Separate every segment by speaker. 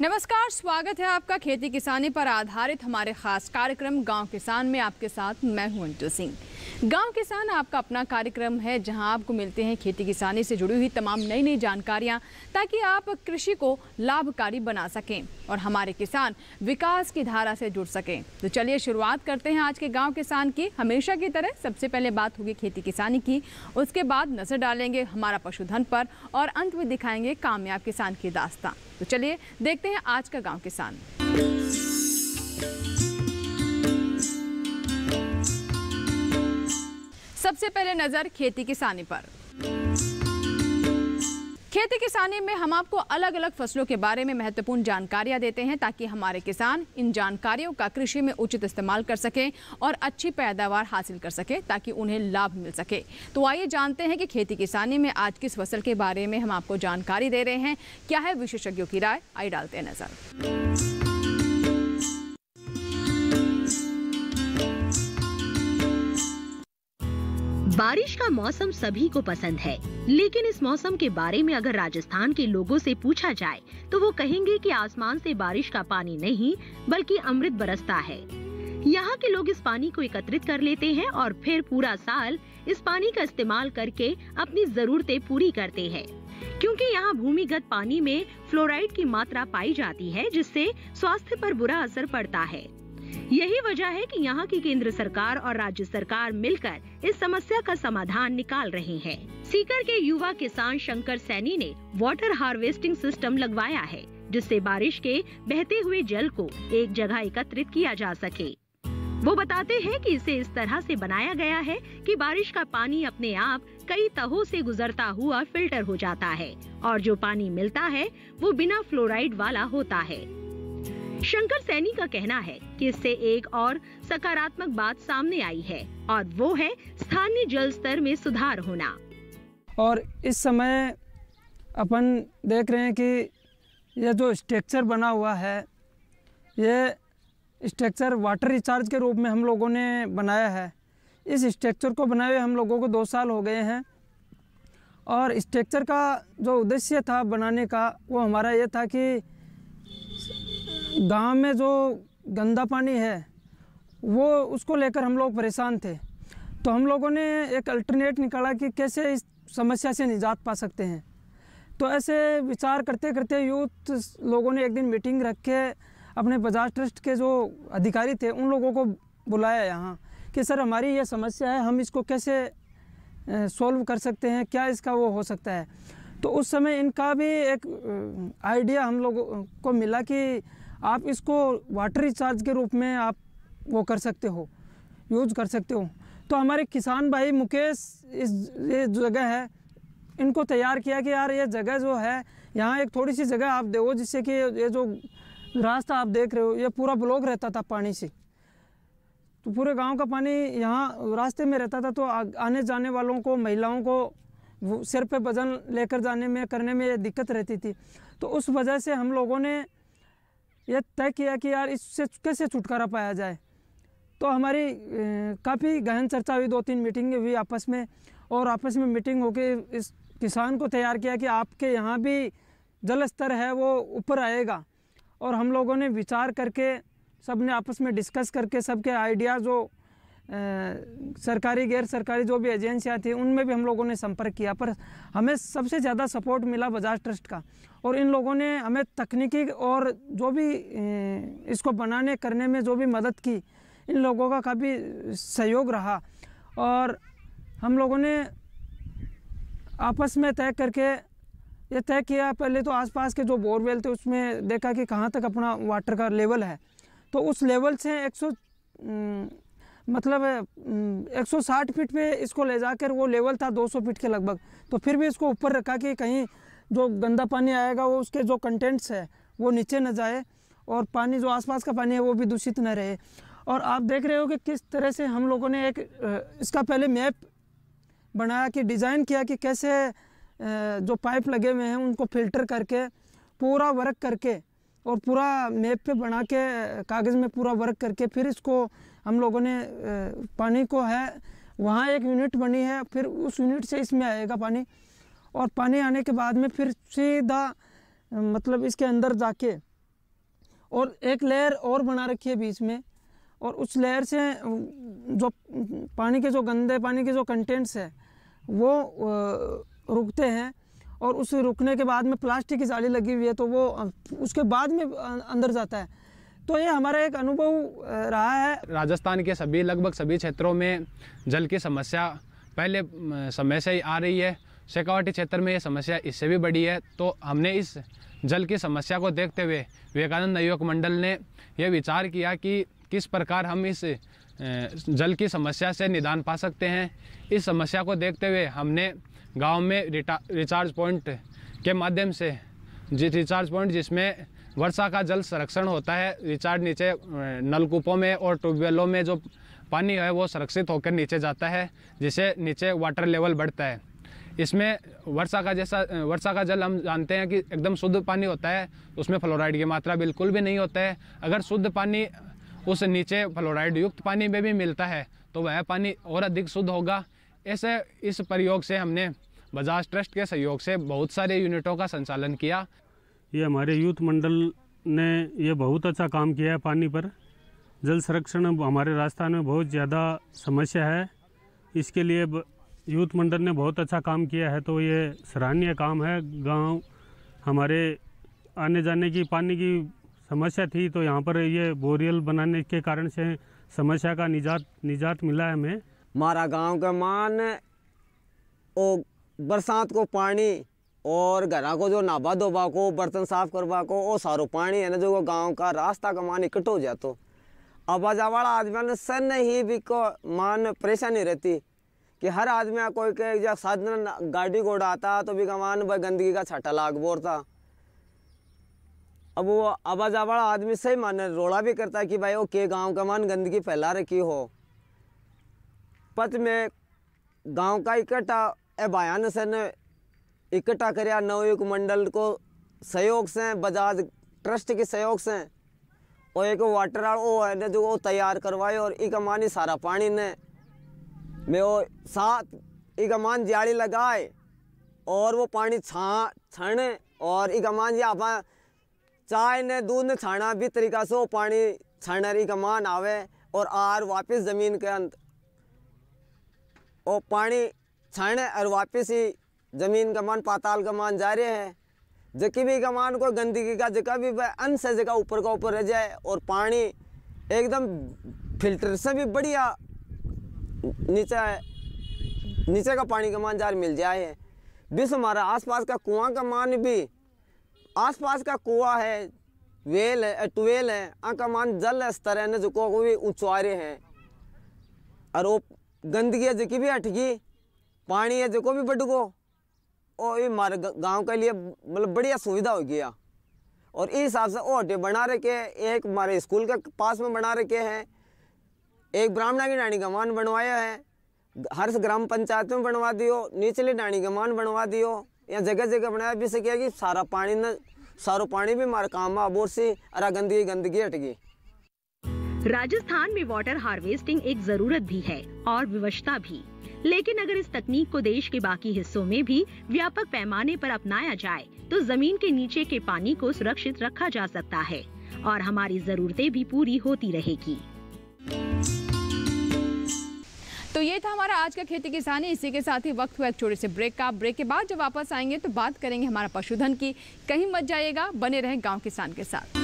Speaker 1: नमस्कार, स्वागत है आपका खेती किसानी पर आधारित हमारे खास कार्यक्रम गांव किसान में। आपके साथ मैं हूं अंटू सिंह। गांव किसान आपका अपना कार्यक्रम है जहां आपको मिलते हैं खेती किसानी से जुड़ी हुई तमाम नई जानकारियां, ताकि आप कृषि को लाभकारी बना सकें और हमारे किसान विकास की धारा से जुड़ सकें। तो चलिए शुरुआत करते हैं आज के गाँव किसान की। हमेशा की तरह सबसे पहले बात होगी खेती किसानी की, उसके बाद नजर डालेंगे हमारा पशुधन पर और अंत में दिखाएंगे कामयाब किसान की दास्तां। तो चलिए देखते हैं आज का गांव किसान। सबसे पहले नजर खेती किसानी पर। खेती किसानी में हम आपको अलग अलग फसलों के बारे में महत्वपूर्ण जानकारियां देते हैं, ताकि हमारे किसान इन जानकारियों का कृषि में उचित इस्तेमाल कर सकें और अच्छी पैदावार हासिल कर सकें, ताकि उन्हें लाभ मिल सके। तो आइए जानते हैं कि खेती किसानी में आज किस फसल के बारे में हम आपको जानकारी दे रहे हैं, क्या है विशेषज्ञों की राय। आइए डालते हैं नजर।
Speaker 2: बारिश का मौसम सभी को पसंद है, लेकिन इस मौसम के बारे में अगर राजस्थान के लोगों से पूछा जाए तो वो कहेंगे कि आसमान से बारिश का पानी नहीं बल्कि अमृत बरसता है। यहाँ के लोग इस पानी को एकत्रित कर लेते हैं और फिर पूरा साल इस पानी का इस्तेमाल करके अपनी जरूरतें पूरी करते हैं, क्योंकि यहाँ भूमिगत पानी में फ्लोराइड की मात्रा पाई जाती है, जिससे स्वास्थ्य पर बुरा असर पड़ता है। यही वजह है कि यहाँ की केंद्र सरकार और राज्य सरकार मिलकर इस समस्या का समाधान निकाल रहे हैं। सीकर के युवा किसान शंकर सैनी ने वाटर हार्वेस्टिंग सिस्टम लगवाया है, जिससे बारिश के बहते हुए जल को एक जगह एकत्रित किया जा सके। वो बताते हैं कि इसे इस तरह से बनाया गया है कि बारिश का पानी अपने आप कई तहों से गुजरता हुआ फिल्टर हो जाता है और जो पानी मिलता है वो बिना फ्लोराइड वाला होता है। शंकर सैनी का कहना है कि इससे एक और सकारात्मक बात सामने आई है और वो है स्थानीय जल स्तर में सुधार होना।
Speaker 3: और इस समय अपन देख रहे हैं कि यह जो स्ट्रक्चर बना हुआ है, ये स्ट्रक्चर वाटर रिचार्ज के रूप में हम लोगों ने बनाया है। इस स्ट्रक्चर को बनाए हुए हम लोगों को 2 साल हो गए हैं और स्ट्रक्चर का जो उद्देश्य था बनाने का, वो हमारा ये था कि गांव में जो गंदा पानी है वो उसको लेकर हम लोग परेशान थे। तो हम लोगों ने एक अल्टरनेट निकाला कि कैसे इस समस्या से निजात पा सकते हैं। तो ऐसे विचार करते करते यूथ लोगों ने एक दिन मीटिंग रख के अपने बजाज ट्रस्ट के जो अधिकारी थे उन लोगों को बुलाया यहाँ कि सर हमारी ये समस्या है, हम इसको कैसे सॉल्व कर सकते हैं, क्या इसका वो हो सकता है। तो उस समय इनका भी एक आइडिया हम लोगों को मिला कि आप इसको वाटर रिचार्ज के रूप में आप वो कर सकते हो, यूज कर सकते हो। तो हमारे किसान भाई मुकेश ये जगह है, इनको तैयार किया कि यार ये जगह जो है यहाँ एक थोड़ी सी जगह आप दो, जिससे कि ये जो रास्ता आप देख रहे हो ये पूरा ब्लॉक रहता था पानी से। तो पूरे गांव का पानी यहाँ रास्ते में रहता था, तो आने जाने वालों को, महिलाओं को सिर पे वजन लेकर जाने में करने में ये दिक्कत रहती थी। तो उस वजह से हम लोगों ने ये तय किया कि यार इससे कैसे छुटकारा पाया जाए। तो हमारी काफ़ी गहन चर्चा हुई, 2-3 मीटिंगें हुई आपस में, और आपस में मीटिंग होके इस किसान को तैयार किया कि आपके यहाँ भी जल स्तर है वो ऊपर आएगा। और हम लोगों ने विचार करके, सब ने आपस में डिस्कस करके, सबके आइडिया जो सरकारी गैर सरकारी जो भी एजेंसियाँ थी उनमें भी हम लोगों ने संपर्क किया, पर हमें सबसे ज़्यादा सपोर्ट मिला बजाज ट्रस्ट का। और इन लोगों ने हमें तकनीकी और जो भी इसको बनाने करने में जो भी मदद की, इन लोगों का काफ़ी सहयोग रहा। और हम लोगों ने आपस में तय करके ये तय किया, पहले तो आसपास के जो बोरवेल थे उसमें देखा कि कहाँ तक अपना वाटर का लेवल है। तो उस लेवल से 160 फीट पे इसको ले जाकर, वो लेवल था 200 फीट के लगभग, तो फिर भी इसको ऊपर रखा कि कहीं जो गंदा पानी आएगा वो उसके जो कंटेंट्स है वो नीचे न जाए और पानी जो आसपास का पानी है वो भी दूषित न रहे। और आप देख रहे हो कि किस तरह से हम लोगों ने एक इसका पहले मैप बनाया, कि डिज़ाइन किया कि कैसे जो पाइप लगे हुए हैं उनको फिल्टर करके पूरा वर्क करके और पूरा मैप पे बना के कागज़ में पूरा वर्क करके फिर इसको हम लोगों ने पानी को है वहाँ एक यूनिट बनी है, फिर उस यूनिट से इसमें आएगा पानी। और पानी आने के बाद में फिर सीधा मतलब इसके अंदर जाके और एक लेयर और बना रखी है बीच में, और उस लेयर से जो पानी के जो गंदे पानी के जो कंटेंट्स है वो रुकते हैं, और उस रुकने के बाद में प्लास्टिक की जाली लगी हुई है तो वो उसके बाद में अंदर जाता है। तो ये हमारा एक अनुभव रहा है।
Speaker 4: राजस्थान के लगभग सभी क्षेत्रों में जल की समस्या पहले समय से ही आ रही है। शेखावाटी क्षेत्र में ये समस्या इससे भी बड़ी है। तो हमने इस जल की समस्या को देखते हुए विवेकानंद नवयुवक मंडल ने यह विचार किया कि किस प्रकार हम इस जल की समस्या से निदान पा सकते हैं। इस समस्या को देखते हुए हमने गांव में रिचार्ज पॉइंट के माध्यम से रिचार्ज पॉइंट जिसमें वर्षा का जल संरक्षण होता है, रिचार्ज नीचे नलकूपों में और ट्यूबवेलों में जो पानी है वो संरक्षित होकर नीचे जाता है, जिससे नीचे वाटर लेवल बढ़ता है। इसमें वर्षा का जल हम जानते हैं कि एकदम शुद्ध पानी होता है, उसमें फ्लोराइड की मात्रा बिल्कुल भी नहीं होता है। अगर शुद्ध पानी उस नीचे फ्लोराइड युक्त पानी में भी मिलता है तो वह पानी और अधिक शुद्ध होगा। ऐसे इस प्रयोग से हमने बजाज ट्रस्ट के सहयोग से बहुत सारे यूनिटों का संचालन किया।
Speaker 5: ये हमारे यूथ मंडल ने ये बहुत अच्छा काम किया है। पानी पर जल संरक्षण हमारे राजस्थान में बहुत ज़्यादा समस्या है, इसके लिए यूथ मंडल ने बहुत अच्छा काम किया है। तो ये सराहनीय काम है। गांव हमारे आने जाने की पानी की समस्या थी, तो यहाँ पर ये बोरियल बनाने के कारण से समस्या का निजात मिला है हमें।
Speaker 6: हमारा गांव का मान और बरसात को पानी और घरा को जो नहाबा धोबा को बर्तन साफ करवा को वो सारो पानी है ना जो गांव का रास्ता का मान इकट्ठो हो जातो। आवाजा वाला आदमी ने सन ही भी को मान परेशानी रहती कि हर आदमी कोई के जब साधन गाड़ी घोड़ा आता तो भी मान भाई गंदगी का छाटा लाग बोरता। अब वो आवाजा वाला आदमी सही माने रोड़ा भी करता है कि भाई वो के गांव का मान गंदगी फैला रखी हो। पत में गांव का इकट्ठा बयान से न इकट्ठा करया नवयुवक मंडल को सहयोग से, बजाज ट्रस्ट के सहयोग से, और एक वाटर वो है न जो वो तैयार करवाए, और एक मानी सारा पानी ने में वो साथ एक मान जाली लगाए और वो पानी छाने, और एक मान जी आप चाय ने दूध ने छाना भी तरीका से वो पानी छाने एक मान आवे और आर वापस ज़मीन के अंदर वो पानी छाने और वापस ही ज़मीन का मान पाताल का मान जा रहे हैं। जबकि भी का मान को गंदगी का जगह भी अंश है जगह ऊपर का ऊपर रह जाए, और पानी एकदम फिल्टर से भी बढ़िया नीचे का पानी का मान जार मिल जाए है। बीस हमारा आसपास का कुआं का मान भी आसपास का कुआं है, वेल है, ट्यूबवेल है, आका मान जल स्तर है न जो को भी ऊंचारे हैं, और वो गंदगी है जो भी हटगी, पानी है जो भी बढ़ गो, और ये हमारे गांव के लिए मतलब बढ़िया सुविधा हो गया। और इस हिसाब से वो हटे बना रखे, एक हमारे स्कूल के पास में बना रखे हैं, एक ब्राह्मणा की डाणी का मान बनवाया है, हर ग्राम पंचायत में बनवा दियो, निचले डाणी का मान बनवा दियो, या जगह जगह बनाया भी सके कि सारा पानी भी हमारे काम में आबोर से अरा गंदगी हटगी।
Speaker 2: राजस्थान में वाटर हार्वेस्टिंग एक जरूरत भी है और विवशता भी, लेकिन अगर इस तकनीक को देश के बाकी हिस्सों में भी व्यापक पैमाने पर अपनाया जाए तो जमीन के नीचे के पानी को सुरक्षित रखा जा सकता है और हमारी जरूरतें भी पूरी होती रहेगी।
Speaker 1: तो ये था हमारा आज का खेती किसानी। इसी के साथ ही वक्त हुआ एक छोटे से ब्रेक का। ब्रेक के बाद जब वापस आएंगे तो बात करेंगे हमारा पशुधन की। कहीं मत जाइएगा, बने रहें गांव किसान के साथ।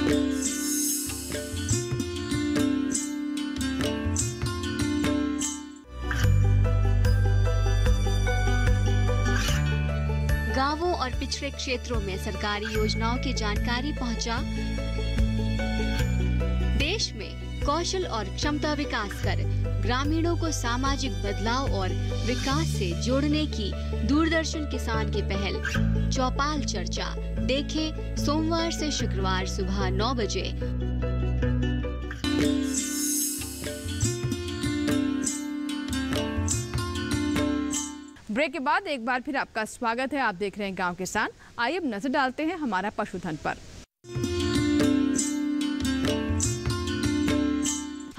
Speaker 7: गांवों और पिछड़े क्षेत्रों में सरकारी योजनाओं की जानकारी पहुंचा। देश में कौशल और क्षमता विकास कर ग्रामीणों को सामाजिक बदलाव और विकास से जोड़ने की दूरदर्शन किसान की पहल चौपाल चर्चा देखें सोमवार से शुक्रवार सुबह 9 बजे।
Speaker 1: ब्रेक के बाद एक बार फिर आपका स्वागत है। आप देख रहे हैं गांव किसान। आइए अब नजर डालते हैं हमारा पशुधन पर।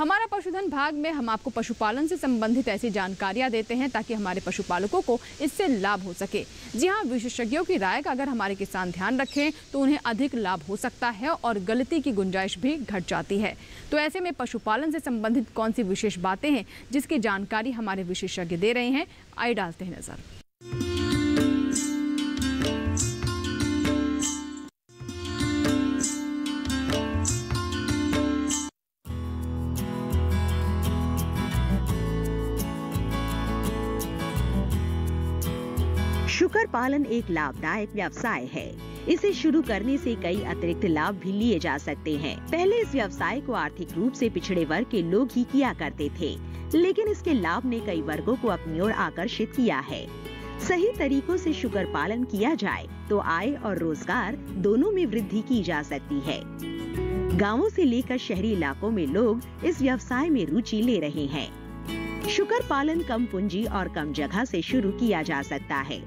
Speaker 1: हमारा पशुधन भाग में हम आपको पशुपालन से संबंधित ऐसी जानकारियां देते हैं ताकि हमारे पशुपालकों को इससे लाभ हो सके। जी हाँ, विशेषज्ञों की राय का अगर हमारे किसान ध्यान रखें तो उन्हें अधिक लाभ हो सकता है और गलती की गुंजाइश भी घट जाती है। तो ऐसे में पशुपालन से संबंधित कौन सी विशेष बातें हैं जिसकी जानकारी हमारे विशेषज्ञ दे रहे हैं, आइए डालते हैं नजर।
Speaker 2: शुकर पालन एक लाभदायक व्यवसाय है। इसे शुरू करने से कई अतिरिक्त लाभ भी लिए जा सकते हैं। पहले इस व्यवसाय को आर्थिक रूप से पिछड़े वर्ग के लोग ही किया करते थे, लेकिन इसके लाभ ने कई वर्गों को अपनी ओर आकर्षित किया है। सही तरीकों से शुकर पालन किया जाए तो आय और रोजगार दोनों में वृद्धि की जा सकती है। गांवों से लेकर शहरी इलाकों में लोग इस व्यवसाय में रुचि ले रहे हैं। शुकर पालन कम पूंजी और कम जगह से शुरू किया जा सकता है।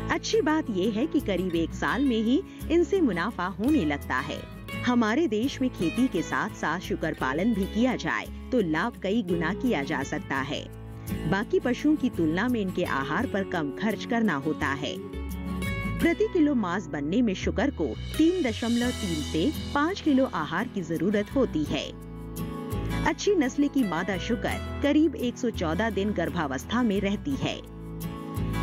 Speaker 2: अच्छी बात यह है कि करीब 1 साल में ही इनसे मुनाफा होने लगता है। हमारे देश में खेती के साथ साथ शुकर पालन भी किया जाए तो लाभ कई गुना किया जा सकता है। बाकी पशुओं की तुलना में इनके आहार पर कम खर्च करना होता है। प्रति किलो मांस बनने में शुकर को 3.3 से 5 किलो आहार की जरूरत होती है। अच्छी नस्ल की मादा शुकर करीब 114 दिन गर्भावस्था में रहती है।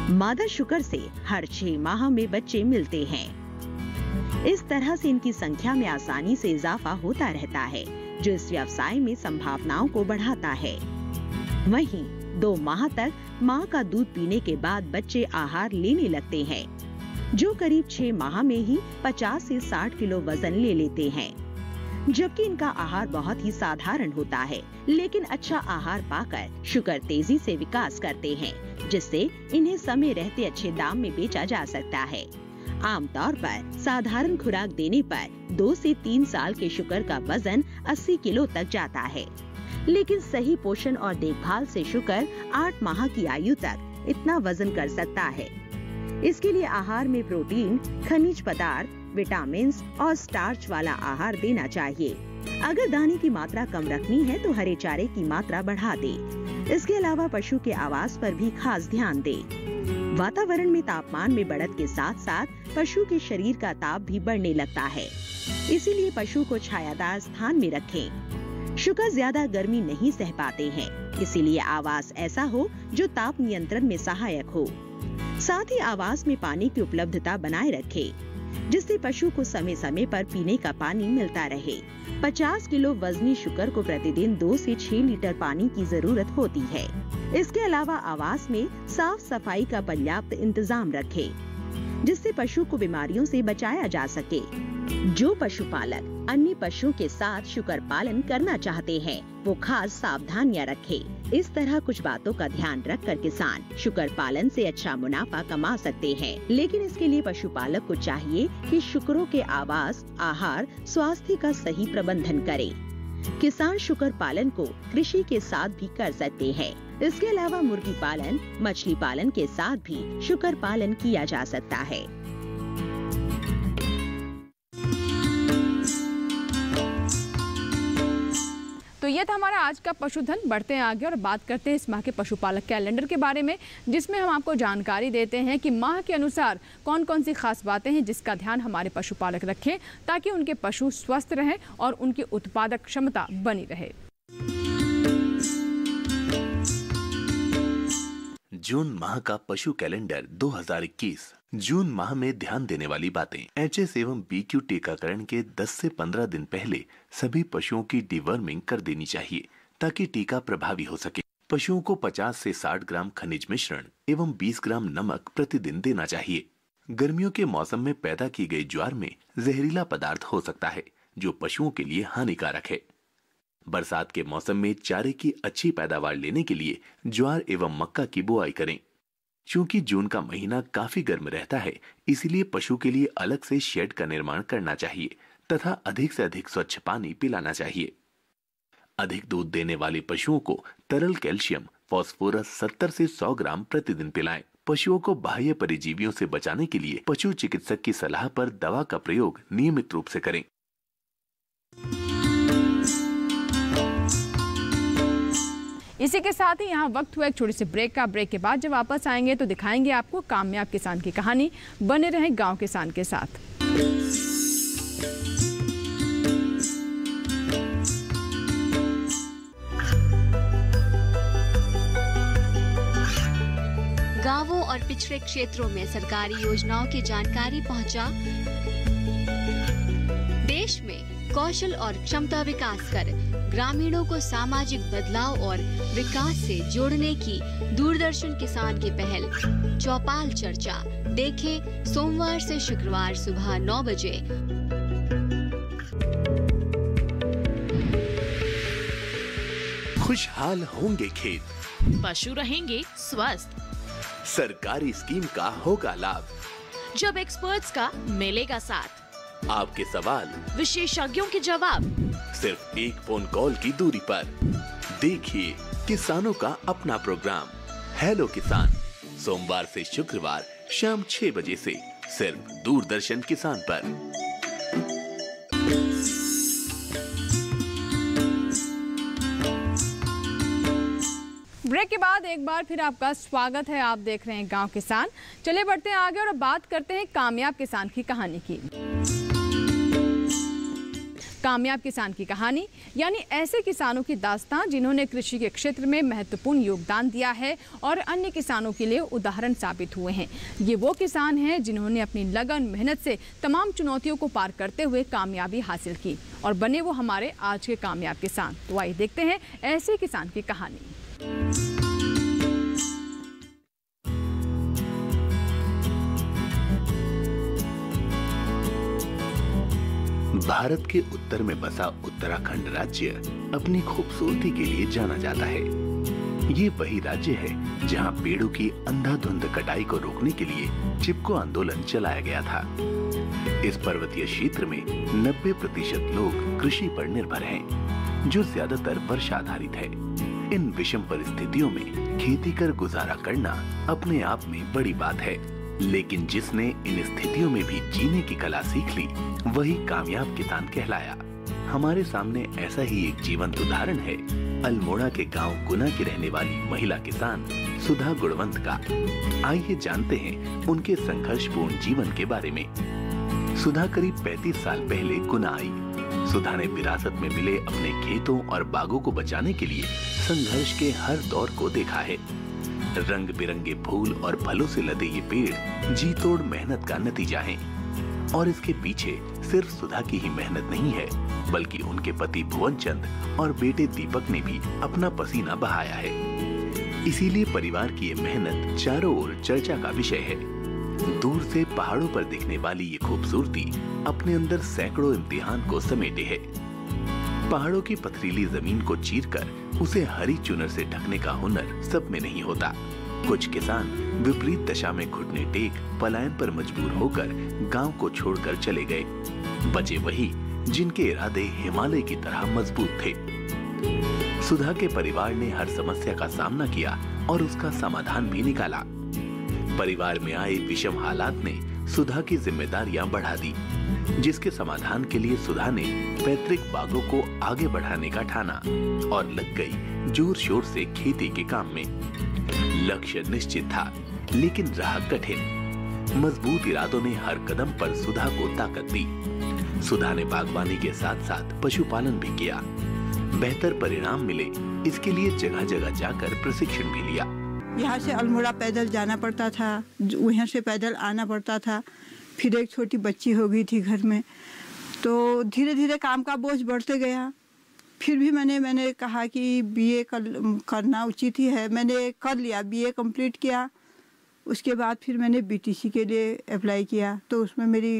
Speaker 2: मादा शुकर से हर 6 माह में बच्चे मिलते हैं। इस तरह से इनकी संख्या में आसानी से इजाफा होता रहता है, जो इस व्यवसाय में संभावनाओं को बढ़ाता है। वहीं 2 माह तक मां का दूध पीने के बाद बच्चे आहार लेने लगते हैं, जो करीब 6 माह में ही 50 से 60 किलो वजन ले लेते हैं। जबकि इनका आहार बहुत ही साधारण होता है, लेकिन अच्छा आहार पाकर शुकर तेजी से विकास करते हैं, जिससे इन्हें समय रहते अच्छे दाम में बेचा जा सकता है। आमतौर पर साधारण खुराक देने पर 2 से 3 साल के शुकर का वजन 80 किलो तक जाता है, लेकिन सही पोषण और देखभाल से शुकर 8 माह की आयु तक इतना वजन कर सकता है। इसके लिए आहार में प्रोटीन, खनिज पदार्थ, विटामिन और स्टार्च वाला आहार देना चाहिए। अगर दाने की मात्रा कम रखनी है तो हरे चारे की मात्रा बढ़ा दे। इसके अलावा पशु के आवास पर भी खास ध्यान दे। वातावरण में तापमान में बढ़त के साथ साथ पशु के शरीर का ताप भी बढ़ने लगता है, इसीलिए पशु को छायादार स्थान में रखें। शुकर ज्यादा गर्मी नहीं सह पाते हैं, इसीलिए आवास ऐसा हो जो ताप नियंत्रण में सहायक हो। साथ ही आवास में पानी की उपलब्धता बनाए रखें, जिससे पशु को समय समय पर पीने का पानी मिलता रहे। 50 किलो वजनी शुकर को प्रतिदिन 2 से 6 लीटर पानी की जरूरत होती है। इसके अलावा आवास में साफ सफाई का पर्याप्त इंतजाम रखें, जिससे पशु को बीमारियों से बचाया जा सके। जो पशुपालक अन्य पशुओं के साथ शुकर पालन करना चाहते हैं, वो खास सावधानियां रखें। इस तरह कुछ बातों का ध्यान रखकर किसान शुकर पालन से अच्छा मुनाफा कमा सकते हैं, लेकिन इसके लिए पशुपालक को चाहिए कि शुकरों के आवास, आहार, स्वास्थ्य का सही प्रबंधन करे। किसान शुकर पालन को कृषि के साथ भी कर सकते हैं। इसके अलावा मुर्गी पालन, मछली पालन के साथ भी शुकर पालन किया जा सकता है।
Speaker 1: तो ये था हमारा आज का पशुधन। बढ़ते हैं आगे और बात करते हैं इस माह के पशुपालक कैलेंडर के बारे में, जिसमें हम आपको जानकारी देते हैं कि माह के अनुसार कौन कौन सी खास बातें हैं जिसका ध्यान हमारे पशुपालक रखें ताकि उनके पशु स्वस्थ रहें और उनकी उत्पादक क्षमता बनी रहे।
Speaker 8: जून माह का पशु कैलेंडर 2021। जून माह में ध्यान देने वाली बातें। एचएस एवं बीक्यू टीकाकरण के 10 से 15 दिन पहले सभी पशुओं की डिवर्मिंग कर देनी चाहिए ताकि टीका प्रभावी हो सके। पशुओं को 50 से 60 ग्राम खनिज मिश्रण एवं 20 ग्राम नमक प्रतिदिन देना चाहिए। गर्मियों के मौसम में पैदा की गई ज्वार में जहरीला पदार्थ हो सकता है जो पशुओं के लिए हानिकारक है। बरसात के मौसम में चारे की अच्छी पैदावार लेने के लिए ज्वार एवं मक्का की बुआई करें। चूंकि जून का महीना काफी गर्म रहता है, इसलिए पशु के लिए अलग से शेड का निर्माण करना चाहिए तथा अधिक से अधिक स्वच्छ पानी पिलाना चाहिए। अधिक दूध देने वाले पशुओं को तरल कैल्शियम, फास्फोरस 70 से 100 ग्राम प्रतिदिन पिलाएं। पशुओं को बाह्य परिजीवियों से बचाने के लिए पशु चिकित्सक की सलाह पर दवा का प्रयोग नियमित रूप से करें।
Speaker 1: इसी के साथ ही यहाँ वक्त हुआ एक छोटी सी ब्रेक का। ब्रेक के बाद जब वापस आएंगे तो दिखाएंगे आपको कामयाब किसान की कहानी। बने रहें गांव किसान के साथ।
Speaker 7: गांवों और पिछड़े क्षेत्रों में सरकारी योजनाओं की जानकारी पहुंचा। देश में कौशल और क्षमता विकास कर ग्रामीणों को सामाजिक बदलाव और विकास से जोड़ने की दूरदर्शन किसान की पहल चौपाल चर्चा देखें सोमवार से शुक्रवार सुबह 9 बजे।
Speaker 8: खुशहाल होंगे खेत,
Speaker 9: पशु रहेंगे स्वस्थ,
Speaker 8: सरकारी स्कीम का होगा लाभ,
Speaker 9: जब एक्सपर्ट्स का मिलेगा साथ,
Speaker 8: आपके सवाल
Speaker 9: विशेषज्ञों के जवाब,
Speaker 8: सिर्फ एक फोन कॉल की दूरी पर। देखिए किसानों का अपना प्रोग्राम हेलो किसान, सोमवार से शुक्रवार शाम 6 बजे से सिर्फ दूरदर्शन किसान पर।
Speaker 1: ब्रेक के बाद एक बार फिर आपका स्वागत है। आप देख रहे हैं गांव किसान। चलिए बढ़ते हैं आगे और अब बात करते हैं कामयाब किसान की कहानी की। कामयाब किसान की कहानी यानी ऐसे किसानों की दास्तान जिन्होंने कृषि के क्षेत्र में महत्वपूर्ण योगदान दिया है और अन्य किसानों के लिए उदाहरण साबित हुए हैं। ये वो किसान हैं जिन्होंने अपनी लगन मेहनत से तमाम चुनौतियों को पार करते हुए कामयाबी हासिल की और बने वो हमारे आज के कामयाब किसान। तो आइए देखते हैं ऐसे किसान की कहानी।
Speaker 8: भारत के उत्तर में बसा उत्तराखंड राज्य अपनी खूबसूरती के लिए जाना जाता है। ये वही राज्य है जहां पेड़ों की अंधाधुंध कटाई को रोकने के लिए चिपको आंदोलन चलाया गया था। इस पर्वतीय क्षेत्र में 90% लोग कृषि पर निर्भर हैं, जो ज्यादातर वर्षा आधारित है। इन विषम परिस्थितियों में खेती कर गुजारा करना अपने आप में बड़ी बात है, लेकिन जिसने इन स्थितियों में भी जीने की कला सीख ली वही कामयाब किसान कहलाया। हमारे सामने ऐसा ही एक जीवंत उदाहरण है अल्मोड़ा के गांव गुना की रहने वाली महिला किसान सुधा गुणवंत का। आइए जानते हैं उनके संघर्षपूर्ण जीवन के बारे में। सुधा करीब 35 साल पहले गुना आई। सुधा ने विरासत में मिले अपने खेतों और बागों को बचाने के लिए संघर्ष के हर दौर को देखा है। रंग बिरंगे फूल और फलों से लदे ये पेड़ जी तोड़ मेहनत का नतीजा हैं। और इसके पीछे सिर्फ सुधा की ही मेहनत नहीं है, बल्कि उनके पति भुवन चंद और बेटे दीपक ने भी अपना पसीना बहाया है। इसीलिए परिवार की ये मेहनत चारों ओर चर्चा का विषय है। दूर से पहाड़ों पर दिखने वाली ये खूबसूरती अपने अंदर सैकड़ों इम्तिहान को समेटे है। पहाड़ों की पथरीली जमीन को चीरकर उसे हरी चुनर से ढकने का हुनर सब में नहीं होता। कुछ किसान विपरीत दशा में घुटने टेक पलायन पर मजबूर होकर गांव को छोड़कर चले गए। बचे वही जिनके इरादे हिमालय की तरह मजबूत थे। सुधा के परिवार ने हर समस्या का सामना किया और उसका समाधान भी निकाला। परिवार में आए विषम हालात ने सुधा की जिम्मेदारियां बढ़ा दी, जिसके समाधान के लिए सुधा ने पैतृक बागों को आगे बढ़ाने का ठाना और लग गई जोर शोर से खेती के काम में। लक्ष्य निश्चित था, लेकिन राह कठिन। मजबूत इरादों ने हर कदम पर सुधा को ताकत दी। सुधा ने बागवानी के साथ साथ पशुपालन भी किया। बेहतर परिणाम मिले, इसके लिए जगह जगह जाकर प्रशिक्षण भी लिया।
Speaker 10: यहाँ से अल्मोड़ा पैदल जाना पड़ता था, वहाँ से पैदल आना पड़ता था। फिर एक छोटी बच्ची हो गई थी घर में, तो धीरे धीरे काम का बोझ बढ़ते गया। फिर भी मैंने कहा कि बीए करना उचित ही है। मैंने कर लिया, बीए कंप्लीट किया। उसके बाद फिर मैंने बीटीसी के लिए अप्लाई किया, तो उसमें मेरी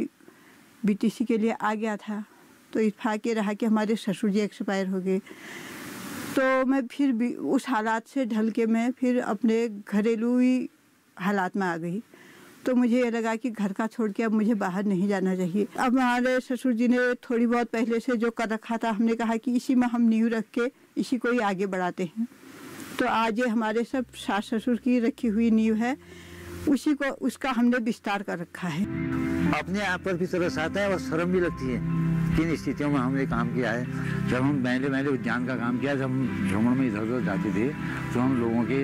Speaker 10: बीटीसी के लिए आ गया था। तो इत्तेफाक ये रहा कि हमारे ससुर जी एक्सपायर हो गए। तो मैं फिर भी उस हालात से ढल के मैं फिर अपने घरेलू ही हालात में आ गई। तो मुझे ये लगा कि घर का छोड़ के अब मुझे बाहर नहीं जाना चाहिए। अब हमारे ससुर जी ने थोड़ी बहुत पहले से जो कर रखा था, हमने कहा कि इसी में हम नींव रख के इसी को ही आगे बढ़ाते हैं। तो आज ये हमारे सब सास ससुर की रखी हुई नींव है, उसी को उसका हमने विस्तार कर रखा है।
Speaker 11: अपने आप पर भी तरस आता है और शर्म भी लगती है किन स्थितियों में हमने काम किया है। जब हम मैंने उद्यान का काम किया, जब हम भ्रमण में इधर उधर जाते थे तो हम लोगों के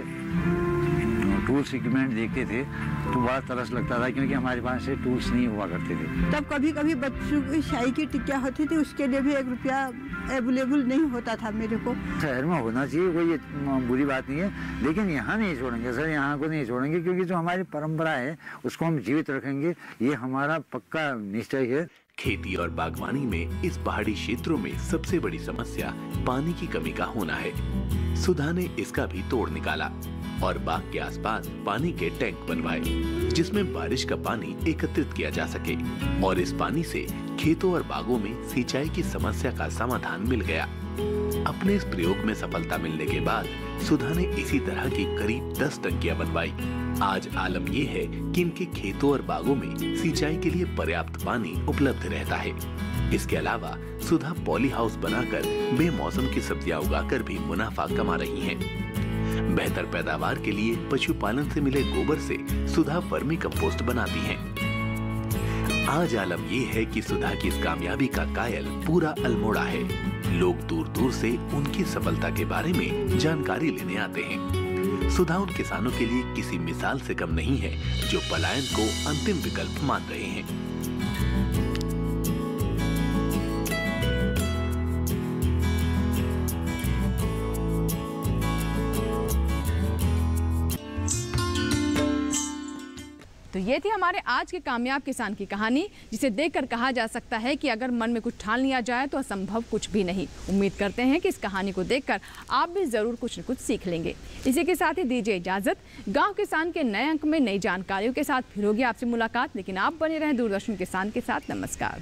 Speaker 11: टूल्स इक्विपमेंट देखते थे तो बड़ा तरस लगता था, क्योंकि हमारे पास से टूल्स नहीं हुआ करते थे।
Speaker 10: तब कभी कभी बच्चों की शाही की टिक्कियाँ होती थी, उसके लिए भी 1 रुपया अवेलेबल नहीं होता था मेरे को।
Speaker 11: शहर में होना चाहिए, कोई बुरी बात नहीं है, लेकिन यहाँ नहीं छोड़ेंगे सर, यहाँ को नहीं छोड़ेंगे, क्योंकि जो हमारी परंपरा है उसको हम जीवित रखेंगे, ये हमारा पक्का निश्चय है।
Speaker 8: खेती और बागवानी में इस पहाड़ी क्षेत्रों में सबसे बड़ी समस्या पानी की कमी का होना है। सुधा ने इसका भी तोड़ निकाला और बाग के आसपास पानी के टैंक बनवाए, जिसमें बारिश का पानी एकत्रित किया जा सके, और इस पानी से खेतों और बागों में सिंचाई की समस्या का समाधान मिल गया। अपने इस प्रयोग में सफलता मिलने के बाद सुधा ने इसी तरह की करीब 10 टंकियां बनवाई। आज आलम ये है कि इनके खेतों और बागों में सिंचाई के लिए पर्याप्त पानी उपलब्ध रहता है। इसके अलावा सुधा पॉली हाउस बनाकर बेमौसम की सब्जियां उगाकर भी मुनाफा कमा रही हैं। बेहतर पैदावार के लिए पशुपालन से मिले गोबर से सुधा वर्मी कंपोस्ट बनाती हैं। आज आलम ये है कि सुधा की इस कामयाबी का कायल पूरा अल्मोड़ा है। लोग दूर दूर से उनकी सफलता के बारे में जानकारी लेने आते हैं। सुधा उन किसानों के लिए किसी मिसाल से कम नहीं है जो पलायन को अंतिम विकल्प मान रहे हैं।
Speaker 1: तो ये थी हमारे आज के कामयाब किसान की कहानी, जिसे देखकर कहा जा सकता है कि अगर मन में कुछ ठान लिया जाए तो असंभव कुछ भी नहीं। उम्मीद करते हैं कि इस कहानी को देखकर आप भी ज़रूर कुछ न कुछ सीख लेंगे। इसी के साथ ही दीजिए इजाज़त। गांव किसान के नए अंक में नई जानकारियों के साथ फिर होगी आपसे मुलाकात, लेकिन आप बने रहें दूरदर्शन किसान के साथ। नमस्कार।